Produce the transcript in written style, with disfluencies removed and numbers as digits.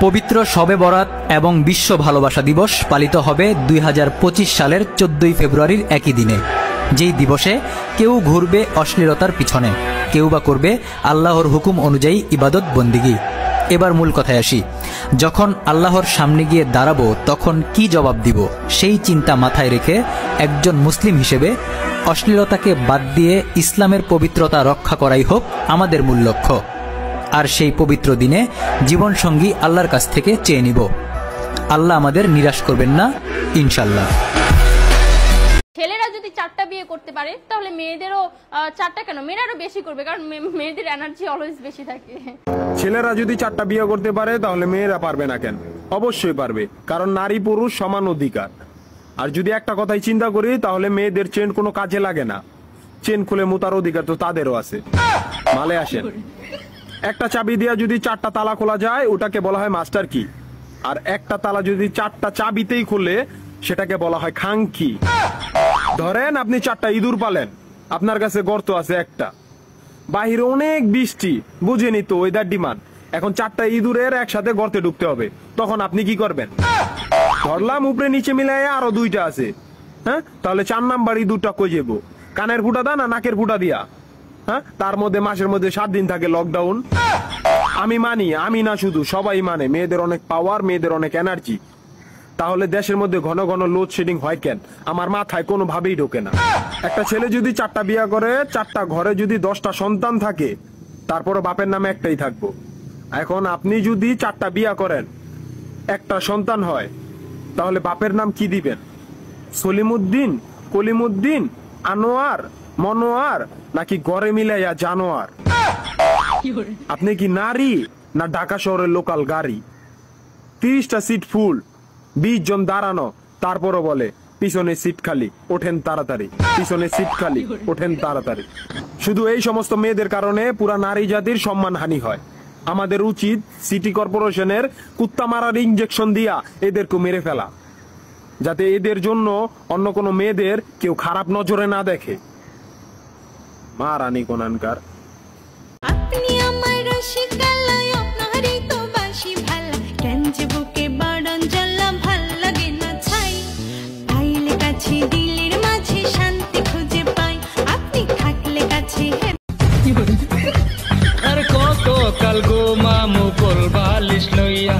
পবিত্র শবে বরাত এবং বিশ্ব ভালোবাসা দিবস পালিত হবে 2025 সালের 14ই ফেব্রুয়ারির একই দিনে, যেই দিবসে কেউ ঘুরবে অশ্লীলতার পিছনে, কেউ বা করবে আল্লাহর হুকুম অনুযায়ী ইবাদত বন্দিগি। এবার মূল কথায় আসি। যখন আল্লাহর সামনে গিয়ে দাঁড়াবো তখন কি জবাব দিব, সেই চিন্তা মাথায় রেখে একজন মুসলিম হিসেবে অশ্লীলতাকে বাদ দিয়ে ইসলামের পবিত্রতা রক্ষা করাই হোক আমাদের মূল লক্ষ্য। আর সেই পবিত্র দিনে জীবনসঙ্গী আল্লাহর কাছ থেকে চেয়ে নিব। আল্লাহ আমাদের নিরাশ করবেন না, ইনশাল্লাহ। ছেলেরা যদি 4টা বিয়ে করতে পারে তাহলে মেয়েদেরও 4টা কেন, মেয়েরাও বেশি করবে, কারণ মেয়েদের এনার্জি অলওয়েজ বেশি থাকে। ছেলেরা যদি 4টা বিয়ে করতে পারে তাহলে মেয়েরা পারবে না কেন? অবশ্যই পারবে, কারণ নারী পুরুষ সমান অধিকার। আর যদি একটা কথাই চিন্তা করি তাহলে মেয়েদের চেন কোনো কাজে লাগে না, চেন খুলে মুতার অধিকার তো তাদেরও আছে। মালে আসেন, একটা চাবি দিয়া যদি 4টা তালা খোলা যায় ওটাকে বলা হয় মাস্টার কি, আর একটা তালা যদি 4টা চাবিতেই খুলে সেটাকে বলা হয় খাঙ্কি। ধরেন আপনি 4টা ইঁদুর পালেন, আপনার কাছে গর্ত আছে একটা, বাহিরে অনেক বৃষ্টি, বুঝেনি তো ওয়েদার ডিমান্ড, এখন 4টা ইঁদুরের একসাথে গর্তে ঢুকতে হবে, তখন আপনি কি করবেন? ধরলাম উপরে নিচে মিলাই আরো 2টা আছে, হ্যাঁ, তাহলে 4 নাম্বার ইঁদুরটা কই যাবো? কানের ফুটা দা না নাকের ফুটা দিয়া? হ্যাঁ, তার মধ্যে মাসের মধ্যে 7 দিন থাকে লকডাউন। আমি মানি, আমি না শুধু সবাই মানে, মেয়েদের অনেক পাওয়ার, মেয়েদের অনেক এনার্জি। তাহলে দেশের মধ্যে ঘন ঘন লোডশেডিং হয় কেন? আমার মাথায় কোনোভাবেই ঢোকে না। একটা ছেলে যদি 4টা বিয়ে করে, 4টা ঘরে যদি 10টা সন্তান থাকে, তারপরে বাপের নামে একটাই থাকবো। এখন আপনি যদি 4টা বিয়ে করেন, একটা সন্তান হয়, তাহলে বাপের নাম কি দিবেন? সলিমুদ্দিন, কলিমুদ্দিন, আনোয়ার, মনোয়ার, নাকি গড়ে মিলাইয়া জানোয়ার? আপনি কি নারী না ঢাকা শহরের লোকাল গাড়ি? 30টা সিট ফুল, 20 জন দাঁড়ানো, তারপরও বলে পিছনে সিট খালি, ওঠেন তাড়াতাড়ি, পিছনে সিট খালি, ওঠেন তাড়াতাড়ি। শুধু এই সমস্ত মেয়েদের কারণে পুরা নারী জাতির সম্মানহানি হয়। আমাদের উচিত সিটি কর্পোরেশনের কুত্তা মারার ইনজেকশন দিয়া এদেরকে মেরে ফেলা, যাতে এদের জন্য অন্য কোনো মেয়েদের কেউ খারাপ নজরে না দেখে। মা রানী কোনানকার। আর কত কাল গো মামু কোল বালিশ লইয়া